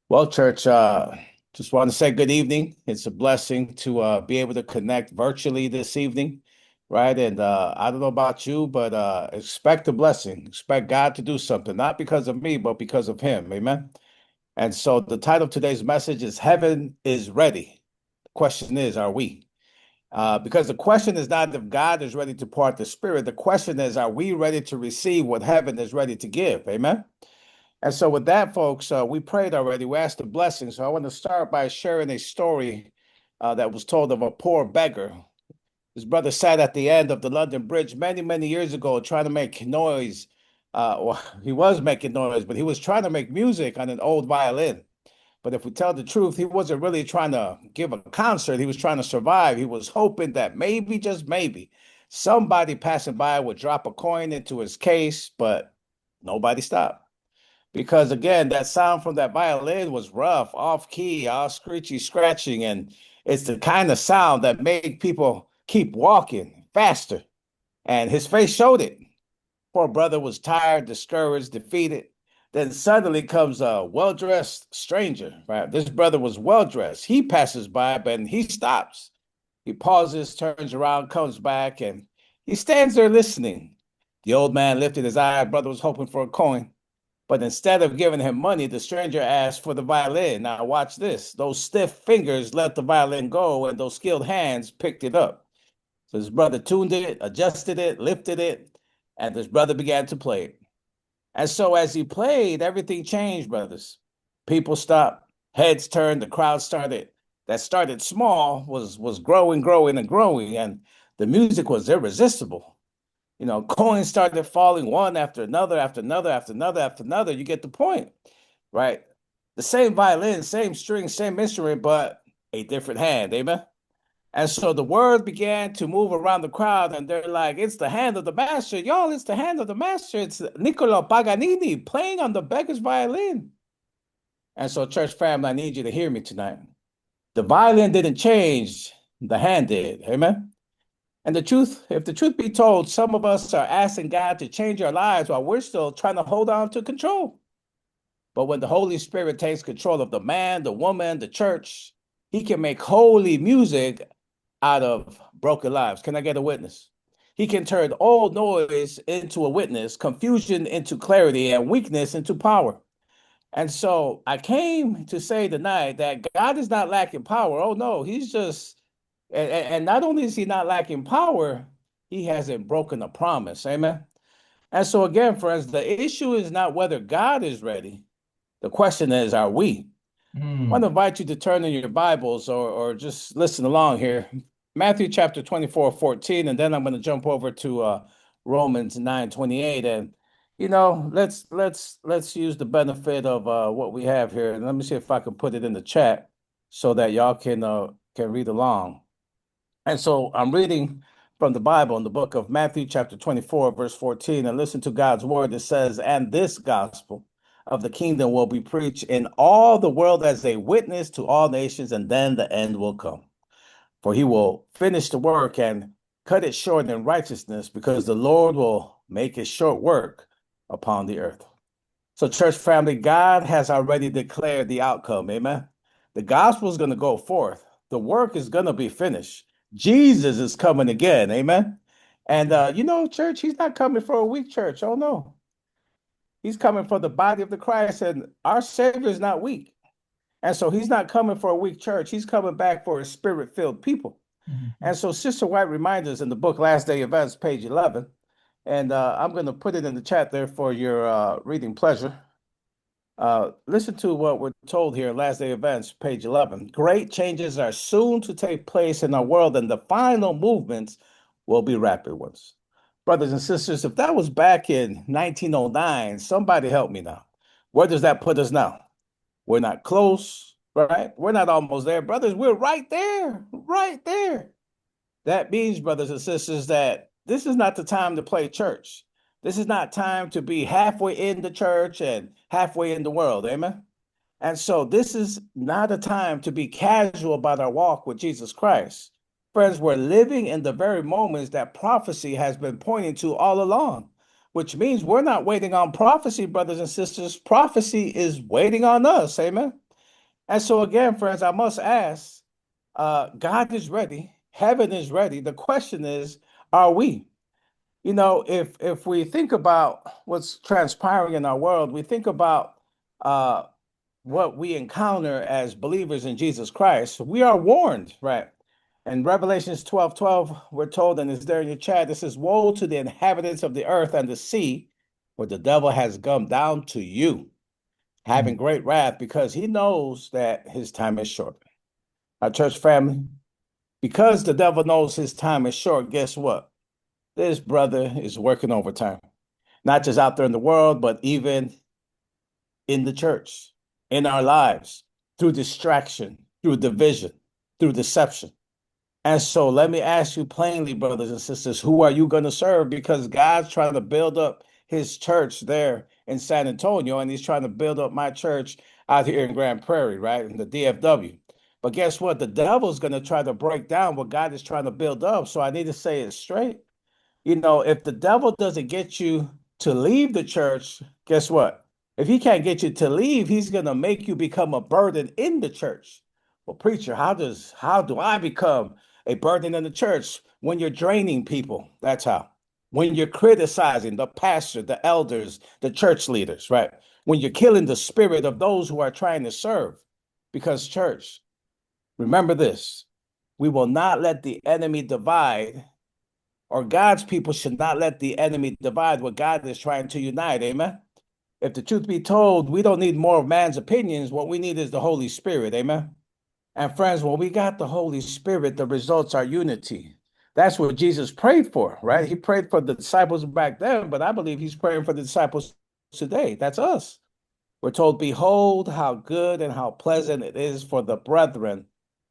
Well, church, just want to say good evening. It's a blessing to be able to connect virtually this evening, right? And I don't know about you, but expect a blessing. Expect God to do something, not because of me, but because of Him. Amen. And so the title of today's message is Heaven is Ready. The question is, are we? Because the question is not if God is ready to pour out the Spirit. The question is, are we ready to receive what heaven is ready to give? Amen. And so, with that, folks, we prayed already. We asked a blessing. So, I want to start by sharing a story that was told of a poor beggar. His brother sat at the end of the London Bridge many, many years ago trying to make noise. Well, he was making noise, but he was trying to make music on an old violin. But if we tell the truth, he wasn't really trying to give a concert. He was trying to survive. He was hoping that maybe, just maybe, somebody passing by would drop a coin into his case, but nobody stopped. Because again, that sound from that violin was rough, off key, all screechy, scratching, and it's the kind of sound that made people keep walking faster. And his face showed it. Poor brother was tired, discouraged, defeated. Then suddenly comes a well-dressed stranger, right? This brother was well-dressed. He passes by, but he stops. He pauses, turns around, comes back, and he stands there listening. The old man lifted his eye. Brother was hoping for a coin. But instead of giving him money, the stranger asked for the violin. Now, watch this. Those stiff fingers let the violin go, and those skilled hands picked it up. So his brother tuned it, adjusted it, lifted it, and his brother began to play it. And so as he played, everything changed, brothers. People stopped, heads turned, the crowd started. That started small was growing, growing, and growing, and the music was irresistible. Coins started falling one after another, after another, after another, after another. You get the point, right? The same violin, same string, same instrument, but a different hand. Amen. And so the word began to move around the crowd, and they're like, it's the hand of the master. Y'all, it's the hand of the master. It's Niccolo Paganini playing on the beggar's violin. And so, church family, I need you to hear me tonight. The violin didn't change, the hand did. Amen. And the truth, if the truth be told, some of us are asking God to change our lives while we're still trying to hold on to control. But when the Holy Spirit takes control of the man, the woman, the church, he can make holy music out of broken lives. Can I get a witness? He can turn old noise into a witness, confusion into clarity, and weakness into power. And so I came to say tonight that God is not lacking power. Oh no, he's just, and not only is he not lacking power, he hasn't broken a promise. Amen. And so again, friends, the issue is not whether God is ready. The question is, are we? I want Mm. to invite you to turn in your Bibles or just listen along here. Matthew chapter 24:14, and then I'm going to jump over to Romans 9:28. And let's use the benefit of what we have here. And let me see if I can put it in the chat so that y'all can read along. And so I'm reading from the Bible in the book of Matthew, chapter 24, verse 14, and listen to God's word. It says, and this gospel of the kingdom will be preached in all the world as a witness to all nations, and then the end will come. For he will finish the work and cut it short in righteousness, because the Lord will make his short work upon the earth. So, church family, God has already declared the outcome. Amen. The gospel is going to go forth, the work is going to be finished. Jesus is coming again. Amen. And, church, he's not coming for a weak church. Oh, no. He's coming for the body of the Christ, and our Savior is not weak. And so he's not coming for a weak church. He's coming back for a spirit filled people. Mhm. And so Sister White reminds us in the book Last Day Events, page 11. And I'm going to put it in the chat there for your reading pleasure. Listen to what we're told here, Last Day Events, page 11. Great changes are soon to take place in our world, and the final movements will be rapid ones. Brothers and sisters, if that was back in 1909, somebody help me now. Where does that put us now? We're not close, right? We're not almost there. Brothers, we're right there, right there. That means, brothers and sisters, that this is not the time to play church. This is not time to be halfway in the church and halfway in the world. Amen. And so this is not a time to be casual about our walk with Jesus Christ. Friends, we're living in the very moments that prophecy has been pointing to all along, which means we're not waiting on prophecy, brothers and sisters. Prophecy is waiting on us. Amen. And so again, friends, I must ask, God is ready, heaven is ready. The question is, are we? If we think about what's transpiring in our world, we think about uh, what we encounter as believers in Jesus Christ, we are warned, right? In Revelations 12:12, we're told, and it's there in your chat, this says, woe to the inhabitants of the earth and the sea, where the devil has come down to you, having great wrath, because he knows that his time is short. Our church family, because the devil knows his time is short, guess what? This brother is working overtime, not just out there in the world, but even in the church, in our lives, through distraction, through division, through deception. And so let me ask you plainly, brothers and sisters, who are you going to serve? Because God's trying to build up his church there in San Antonio, and he's trying to build up my church out here in Grand Prairie, right? In the DFW. But guess what? The devil's going to try to break down what God is trying to build up. So I need to say it straight. If the devil doesn't get you to leave the church, guess what? If he can't get you to leave, he's going to make you become a burden in the church. Well, preacher, how do I become a burden in the church? When you're draining people, that's how. When you're criticizing the pastor, the elders, the church leaders, right? When you're killing the spirit of those who are trying to serve. Because church, remember this, we will not let the enemy divide, or God's people should not let the enemy divide what God is trying to unite. Amen. If the truth be told, we don't need more of man's opinions. What we need is the Holy Spirit. Amen. And friends, when we got the Holy Spirit, the results are unity. That's what Jesus prayed for, right? He prayed for the disciples back then, but I believe he's praying for the disciples today. That's us. We're told, behold, how good and how pleasant it is for the brethren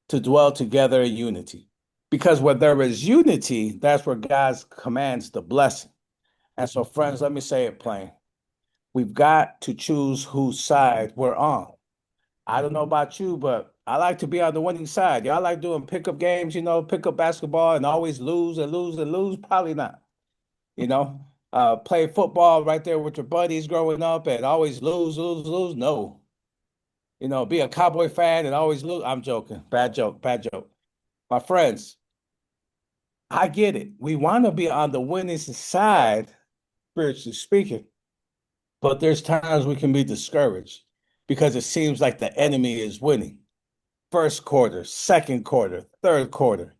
to dwell together in unity. Because where there is unity, that's where God commands the blessing. And so, friends, let me say it plain. We've got to choose whose side we're on. I don't know about you, but I like to be on the winning side. Y'all like doing pickup games, pickup basketball and always lose and lose and lose? Probably not. You know, play football right there with your buddies growing up and always lose, lose, lose. No. Be a Cowboy fan and always lose. I'm joking. Bad joke, bad joke. My friends, I get it. We want to be on the winning side, spiritually speaking, but there's times we can be discouraged because it seems like the enemy is winning. First quarter, second quarter, third quarter,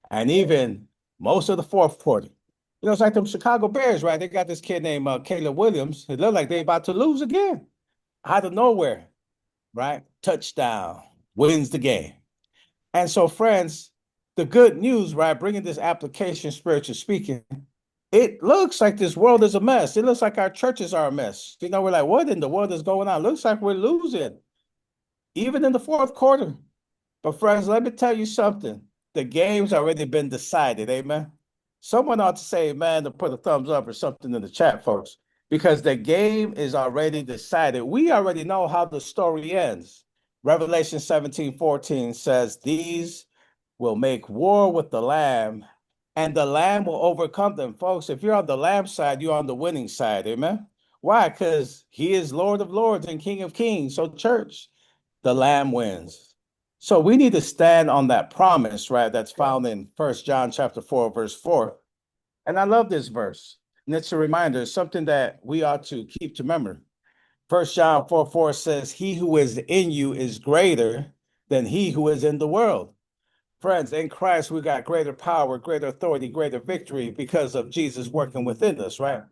and even most of the fourth quarter. It's like them Chicago Bears, right? They got this kid named Caleb Williams. It looked like they about to lose again out of nowhere, right? Touchdown, wins the game. And so, friends, the good news, right? Bringing this application, spiritually speaking, it looks like this world is a mess. It looks like our churches are a mess. We're like, what in the world is going on? Looks like we're losing, even in the fourth quarter. But friends, let me tell you something. The game's already been decided, amen? Someone ought to say amen to put a thumbs up or something in the chat, folks, because the game is already decided. We already know how the story ends. Revelation 17:14 says, these will make war with the Lamb, and the Lamb will overcome them. Folks, if you're on the Lamb side, you're on the winning side, amen? Why? Because he is Lord of Lords and King of Kings. So, church, the Lamb wins. So we need to stand on that promise, right? That's found in 1 John chapter 4, verse 4. And I love this verse. And it's a reminder, something that we ought to keep to memory. 1 John 4:4 says, he who is in you is greater than he who is in the world. Friends, in Christ, we got greater power, greater authority, greater victory because of Jesus working within us, right?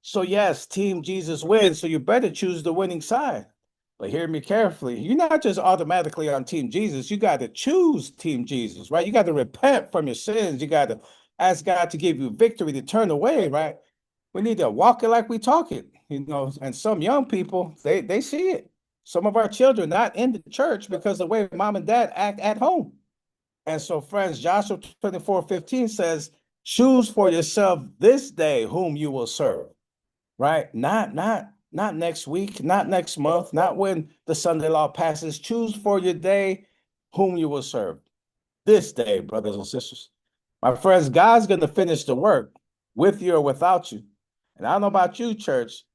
So yes, Team Jesus wins, so you better choose the winning side. But hear me carefully. You're not just automatically on Team Jesus. You got to choose Team Jesus, right? You got to repent from your sins. You got to ask God to give you victory to turn away, right? We need to walk it like we talk it, and some young people, they see it. Some of our children not in the church because of the way mom and dad act at home. And so, friends, Joshua 24:15 says, choose for yourself this day whom you will serve, right? Not next week, not next month, not when the Sunday law passes. Choose for your day whom you will serve. This day, brothers and sisters. My friends, God's going to finish the work with you or without you. And I don't know about you, church.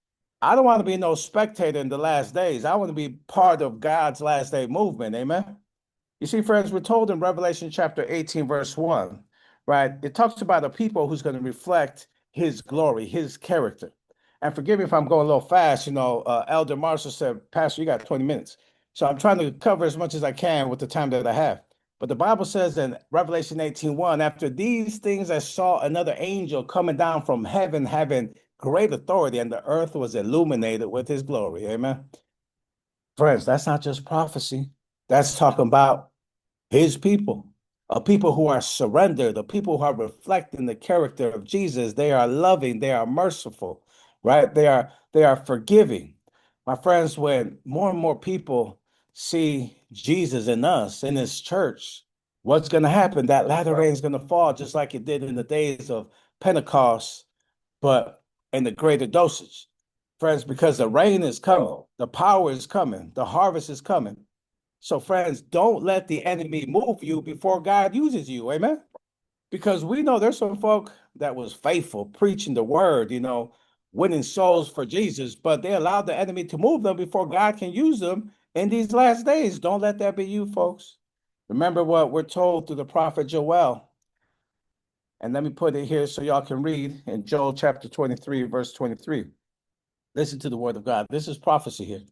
I don't want to be no spectator in the last days. I want to be part of God's last day movement. Amen. You see, friends, we're told in Revelation chapter 18, verse 1, right? It talks about a people who's going to reflect his glory, his character. And forgive me if I'm going a little fast. Elder Marshall said, Pastor, you got 20 minutes. So I'm trying to cover as much as I can with the time that I have. But the Bible says in Revelation 18:1, after these things, I saw another angel coming down from heaven, having great authority, and the earth was illuminated with his glory. Amen. Friends, that's not just prophecy. That's talking about his people, a people who are surrendered, a people who are reflecting the character of Jesus. They are loving, they are merciful, right? They are forgiving. My friends, when more and more people see Jesus in us, in his church, what's going to happen? That latter rain is going to fall just like it did in the days of Pentecost, but in the greater dosage. Friends, because the rain is coming, the power is coming, the harvest is coming. So, friends, don't let the enemy move you before God uses you. Amen. Because we know there's some folk that was faithful, preaching the word, winning souls for Jesus, but they allowed the enemy to move them before God can use them in these last days. Don't let that be you, folks. Remember what we're told through the prophet Joel. And let me put it here so y'all can read in Joel chapter 23, verse 23. Listen to the word of God. This is prophecy here.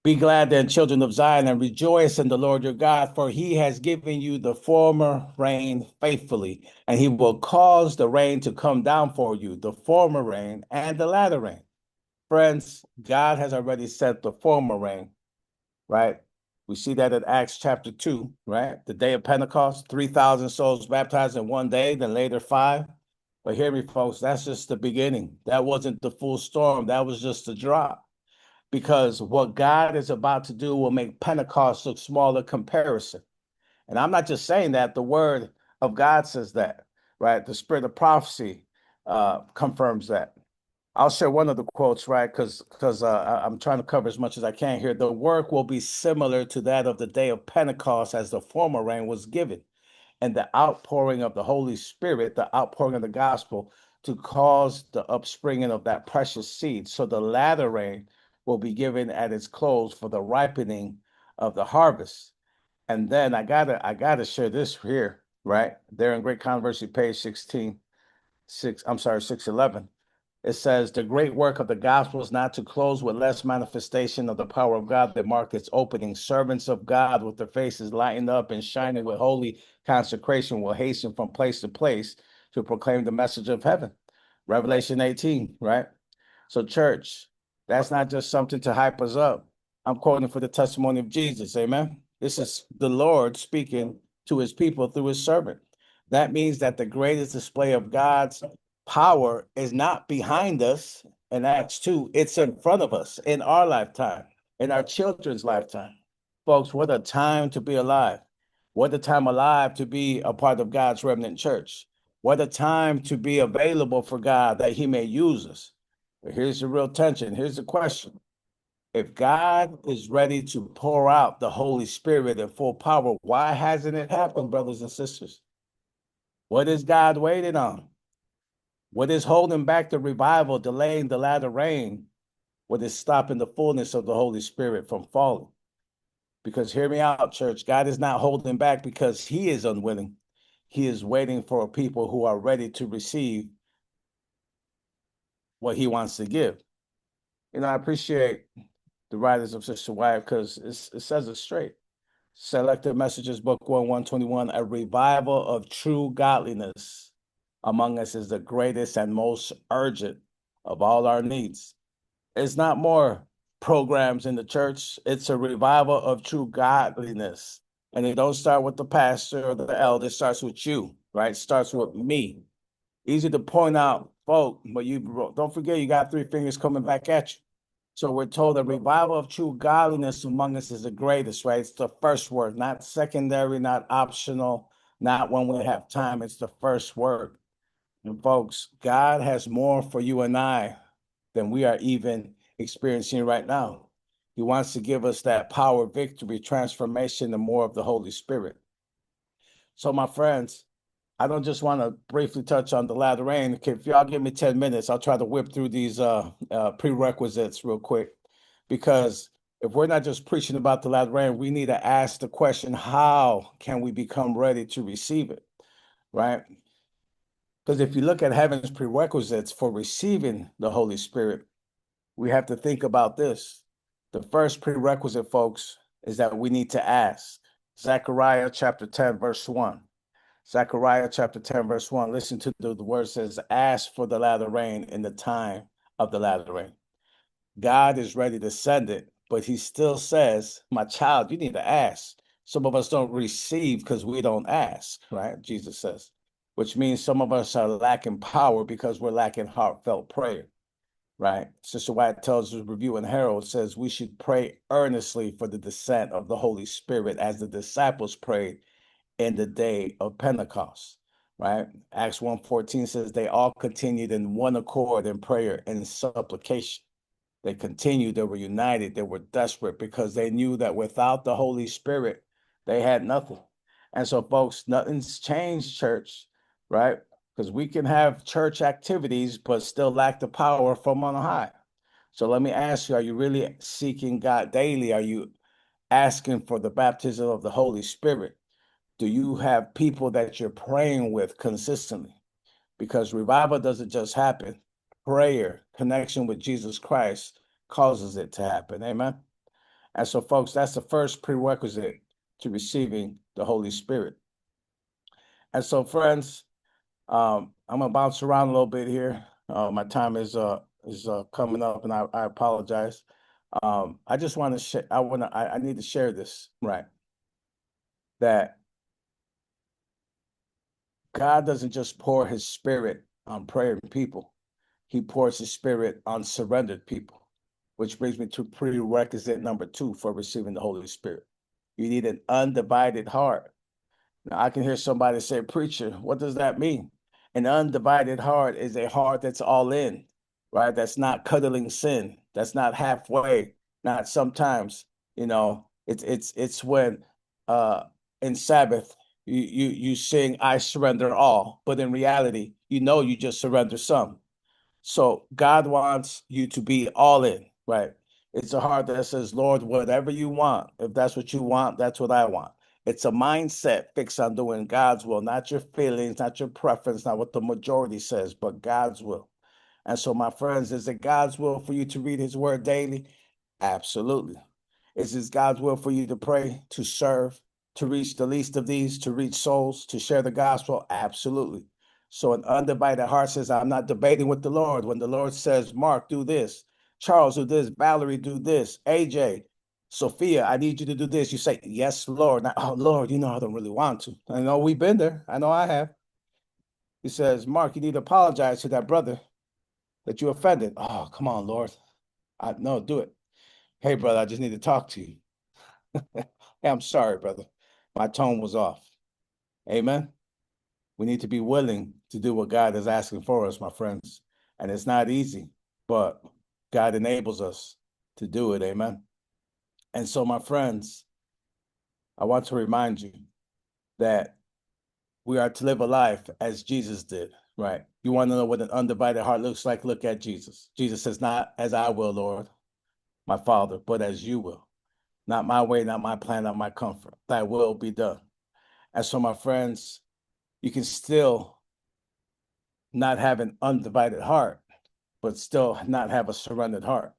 Be glad then, children of Zion, and rejoice in the Lord your God, for he has given you the former rain faithfully, and he will cause the rain to come down for you, the former rain and the latter rain. Friends, God has already sent the former rain, right? We see that in Acts chapter 2, right? The day of Pentecost, 3,000 souls baptized in one day, then later five. But hear me, folks, that's just the beginning. That wasn't the full storm. That was just the drop, because what God is about to do will make Pentecost look smaller comparison. And I'm not just saying that, the word of God says that, right? The spirit of prophecy confirms that. I'll share one of the quotes, right? Because I'm trying to cover as much as I can here. The work will be similar to that of the day of Pentecost as the former rain was given, and the outpouring of the Holy Spirit, the outpouring of the gospel to cause the upspringing of that precious seed. So the latter rain will be given at its close for the ripening of the harvest. And then I gotta share this here, right? There in Great Controversy, page 16, 611. It says the great work of the gospel is not to close with less manifestation of the power of God that mark its opening. Servants of God with their faces lightened up and shining with holy consecration will hasten from place to place to proclaim the message of heaven. Revelation 18, right? So, church, that's not just something to hype us up. I'm quoting for the testimony of Jesus. Amen. This is the Lord speaking to his people through his servant. That means that the greatest display of God's power is not behind us in Acts 2, it's in front of us in our lifetime, in our children's lifetime. Folks, what a time to be alive. What a time alive to be a part of God's remnant church. What a time to be available for God that he may use us. But here's the real tension. Here's the question. If God is ready to pour out the Holy Spirit in full power, why hasn't it happened, brothers and sisters? What is God waiting on? What is holding back the revival, delaying the latter rain? What is stopping the fullness of the Holy Spirit from falling? Because hear me out, church, God is not holding back because he is unwilling. He is waiting for people who are ready to receive what he wants to give. I appreciate the writers of Sister Wyatt because it says it straight. Selected Messages, Book 1, 121, a revival of true godliness among us is the greatest and most urgent of all our needs. It's not more programs in the church. It's a revival of true godliness. And it don't start with the pastor or the elder. It starts with you, right? It starts with me. Easy to point out, folk, but you don't forget you got three fingers coming back at you. So we're told the revival of true godliness among us is the greatest, right? It's the first word, not secondary, not optional, not when we have time. It's the first word. And folks, God has more for you and I than we are even experiencing right now. He wants to give us that power, victory, transformation, and more of the Holy Spirit. So, my friends, I don't just want to briefly touch on the latter rain. If y'all give me 10 minutes, I'll try to whip through these prerequisites real quick. Because if we're not just preaching about the latter rain, we need to ask the question, how can we become ready to receive it? Right? Because if you look at heaven's prerequisites for receiving the Holy Spirit, we have to think about this. The first prerequisite, folks, is that we need to ask. Zechariah chapter 10, verse 1. Zechariah chapter 10, verse 1. Listen to the word says, ask for the latter rain in the time of the latter rain. God is ready to send it, but he still says, my child, you need to ask. Some of us don't receive because we don't ask, right? Jesus says, which means some of us are lacking power because we're lacking heartfelt prayer, right? Sister White tells us, Review and Herald says we should pray earnestly for the descent of the Holy Spirit as the disciples prayed in the day of Pentecost, right? Acts 1:14 says they all continued in one accord in prayer and supplication. They continued, they were united, they were desperate because they knew that without the Holy Spirit, they had nothing. And so, folks, nothing's changed, church, right? Because we can have church activities, but still lack the power from on high. So let me ask you, are you really seeking God daily? Are you asking for the baptism of the Holy Spirit? Do you have people that you're praying with consistently? Because revival doesn't just happen. Prayer, connection with Jesus Christ causes it to happen. Amen. And so, folks, that's the first prerequisite to receiving the Holy Spirit. And so, friends, I'm gonna bounce around a little bit here. My time is coming up, and I apologize. I just want to share. I need to share this, right? That God doesn't just pour His Spirit on praying people. He pours his spirit on surrendered people, which brings me to prerequisite number 2 for receiving the Holy Spirit. You need an undivided heart. Now, I can hear somebody say, Preacher, what does that mean? An undivided heart is a heart that's all in, right? That's not cuddling sin. That's not halfway, not sometimes. It's when in Sabbath you sing, I surrender all, but in reality, you just surrender some. So God wants you to be all in, right? It's a heart that says, Lord, whatever you want, if that's what you want, that's what I want. It's a mindset fixed on doing God's will, not your feelings, not your preference, not what the majority says, but God's will. And so, my friends, is it God's will for you to read his word daily? Absolutely. Is it God's will for you to pray, to serve, to reach the least of these, to reach souls, to share the gospel? Absolutely. So an undivided heart says, I'm not debating with the Lord. When the Lord says, Mark, do this, Charles, do this, Valerie, do this, AJ, Sophia, I need you to do this. You say, yes, Lord. Now, oh, Lord, I don't really want to. I know we've been there. I know I have. He says, Mark, you need to apologize to that brother that you offended. Oh, come on, Lord. No, do it. Hey, brother, I just need to talk to you. Hey, I'm sorry, brother. My tone was off. Amen. We need to be willing to do what God is asking for us, my friends. And it's not easy, but God enables us to do it. Amen. And so, my friends, I want to remind you that we are to live a life as Jesus did, right? You want to know what an undivided heart looks like? Look at Jesus. Jesus says, not as I will, Lord, my Father, but as you will. Not my way, not my plan, not my comfort. Thy will be done. And so, my friends, you can still not have an undivided heart, but still not have a surrendered heart.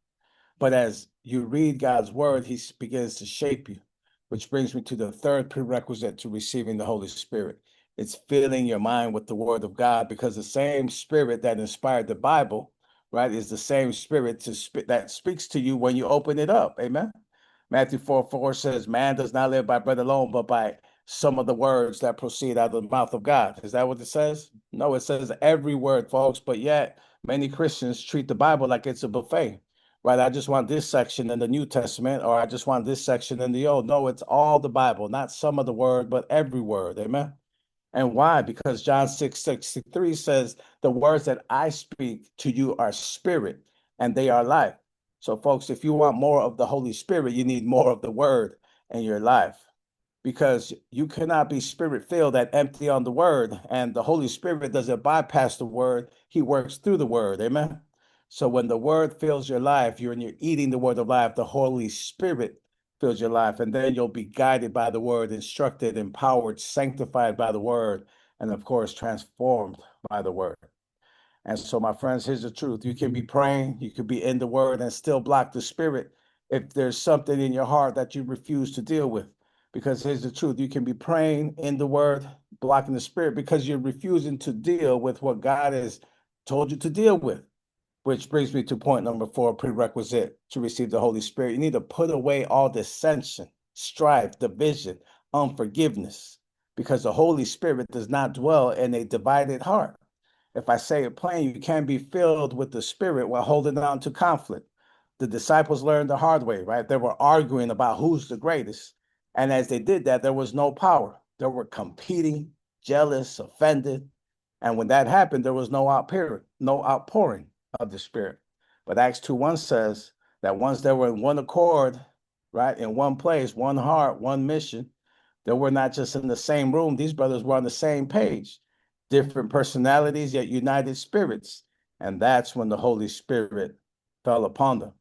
But as you read God's word, he begins to shape you, which brings me to the third prerequisite to receiving the Holy Spirit. It's filling your mind with the word of God, because the same spirit that inspired the Bible, right, is the same spirit that speaks to you when you open it up. Amen. Matthew 4:4 says, man does not live by bread alone, but by some of the words that proceed out of the mouth of God. Is that what it says? No, it says every word, folks. But yet, many Christians treat the Bible like it's a buffet, right? I just want this section in the New Testament, or I just want this section in the Old. No, it's all the Bible, not some of the word, but every word. Amen. And why? Because John 6:63 says, the words that I speak to you are spirit and they are life. So, folks, if you want more of the Holy Spirit, you need more of the word in your life. because you cannot be spirit filled and empty on the word. And the Holy Spirit doesn't bypass the word, he works through the word. Amen. So when the word fills your life, you're eating the word of life, the Holy Spirit fills your life. And then you'll be guided by the word, instructed, empowered, sanctified by the word, and of course, transformed by the word. And so, my friends, here's the truth. You can be praying, you could be in the word and still block the spirit if there's something in your heart that you refuse to deal with. Because here's the truth. You can be praying in the word, blocking the spirit because you're refusing to deal with what God has told you to deal with. Which brings me to point number 4, prerequisite to receive the Holy Spirit. You need to put away all dissension, strife, division, unforgiveness, because the Holy Spirit does not dwell in a divided heart. If I say it plain, you can't be filled with the Spirit while holding on to conflict. The disciples learned the hard way, right? They were arguing about who's the greatest. And as they did that, there was no power. They were competing, jealous, offended. And when that happened, there was no outpouring of the Spirit. But Acts 2:1 says that once they were in one accord, right, in one place, one heart, one mission, they were not just in the same room. These brothers were on the same page, different personalities, yet united spirits. And that's when the Holy Spirit fell upon them.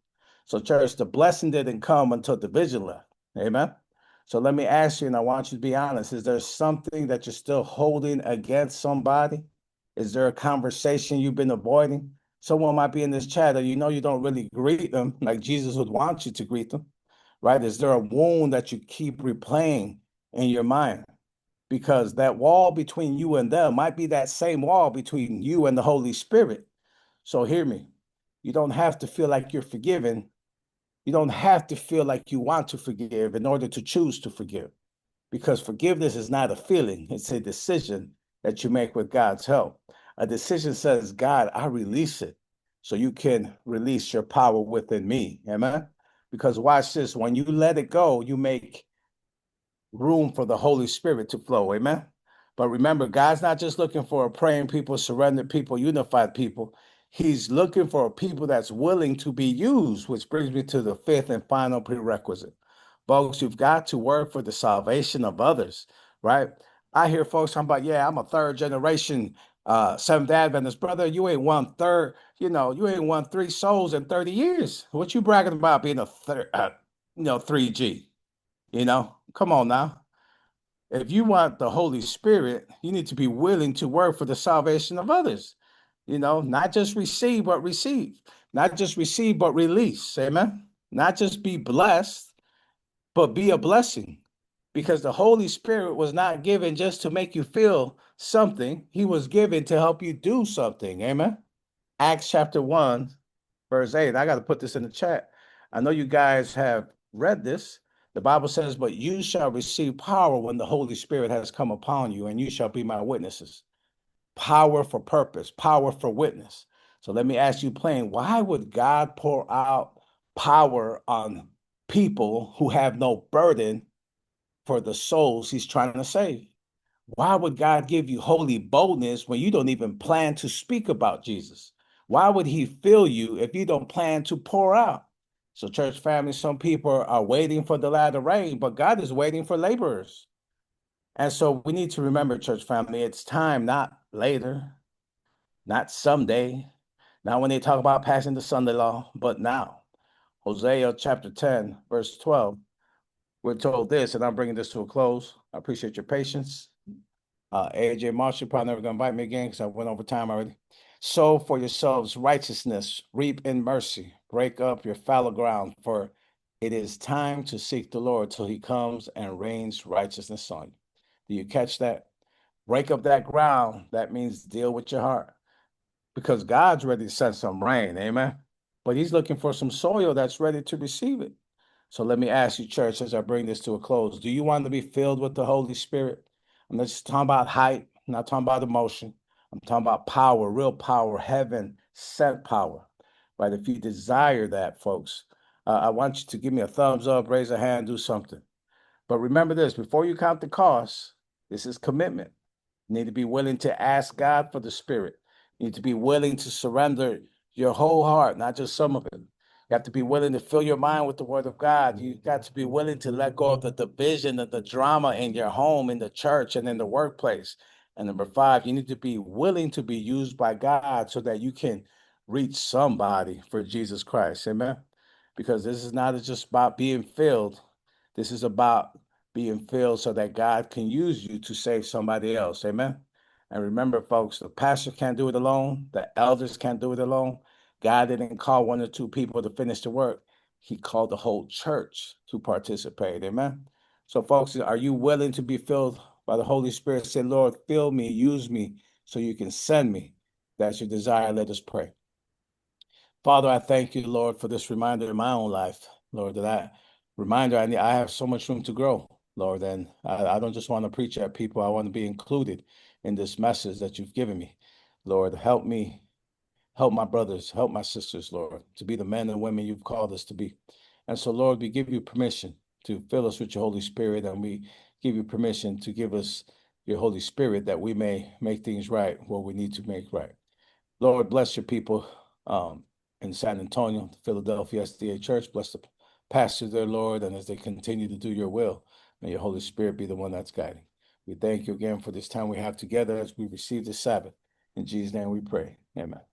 So, church, the blessing didn't come until division left. Amen. So let me ask you, and I want you to be honest, is there something that you're still holding against somebody? Is there a conversation you've been avoiding? Someone might be in this chat and you know you don't really greet them like Jesus would want you to greet them, right? Is there a wound that you keep replaying in your mind? Because that wall between you and them might be that same wall between you and the Holy Spirit. So hear me. You don't have to feel like you're forgiven. You don't have to feel like you want to forgive in order to choose to forgive, because forgiveness is not a feeling, it's a decision that you make with God's help. A decision says, God, I release it so you can release your power within me. Amen. Because watch this, when you let it go, you make room for the Holy Spirit to flow. Amen. But remember, God's not just looking for a praying people, surrendered people, unified people. He's looking for a people that's willing to be used, which brings me to the 5th and final prerequisite. Folks, you've got to work for the salvation of others, right? I hear folks talking about, yeah, I'm a third generation Seventh Adventist. Brother, you ain't won third, you ain't won 3 souls in 30 years. What you bragging about being a third, 3G? Come on now. If you want the Holy Spirit, you need to be willing to work for the salvation of others. Not just receive, but receive. Not just receive, but release. Amen. Not just be blessed, but be a blessing. Because the Holy Spirit was not given just to make you feel something, He was given to help you do something. Amen. Acts chapter 1, verse 8. I got to put this in the chat. I know you guys have read this. The Bible says, but you shall receive power when the Holy Spirit has come upon you, and you shall be my witnesses. Power for purpose, power for witness. So let me ask you plain, why would God pour out power on people who have no burden for the souls he's trying to save? Why would God give you holy boldness when you don't even plan to speak about Jesus? Why would he fill you if you don't plan to pour out? So, church family, some people are waiting for the latter rain, but God is waiting for laborers. And so we need to remember, church family, it's time, not later, not someday, not when they talk about passing the Sunday law, but now. Hosea chapter 10, verse 12, we're told this, and I'm bringing this to a close. I appreciate your patience. AJ Marshall probably never gonna invite me again because I went over time already. Sow for yourselves righteousness, reap in mercy, break up your fallow ground, for it is time to seek the Lord till he comes and rains righteousness on you. Do you catch that? Break up that ground. That means deal with your heart, because God's ready to send some rain, amen. But he's looking for some soil that's ready to receive it. So let me ask you, church, as I bring this to a close, do you want to be filled with the Holy Spirit? I'm not just talking about hype, I'm not talking about emotion. I'm talking about power, real power, heaven sent power, right? If you desire that, folks, I want you to give me a thumbs up, raise a hand, do something. But remember this, before you count the cost, this is commitment. You need to be willing to ask God for the Spirit. You need to be willing to surrender your whole heart, not just some of it. You have to be willing to fill your mind with the word of God. You got to be willing to let go of the division of the drama in your home, in the church, and in the workplace. And number five, you need to be willing to be used by God so that you can reach somebody for Jesus Christ. Amen. Because this is not just about being filled. This is about being filled so that God can use you to save somebody else. Amen. And remember, folks, the pastor can't do it alone. The elders can't do it alone. God didn't call one or two people to finish the work. He called the whole church to participate. Amen. So, folks, are you willing to be filled by the Holy Spirit? Say, Lord, fill me, use me so you can send me. That's your desire. Let us pray. Father, I thank you, Lord, for this reminder in my own life, Lord, I have so much room to grow, Lord, and I don't just want to preach at people. I want to be included in this message that you've given me. Lord, help me, help my brothers, help my sisters, Lord, to be the men and women you've called us to be. And so, Lord, we give you permission to fill us with your Holy Spirit, and we give you permission to give us your Holy Spirit that we may make things right where we need to make right. Lord, bless your people in San Antonio, the Philadelphia SDA Church. Bless the pastors there, Lord, and as they continue to do your will, may your Holy Spirit be the one that's guiding. We thank you again for this time we have together as we receive the Sabbath. In Jesus' name we pray. Amen.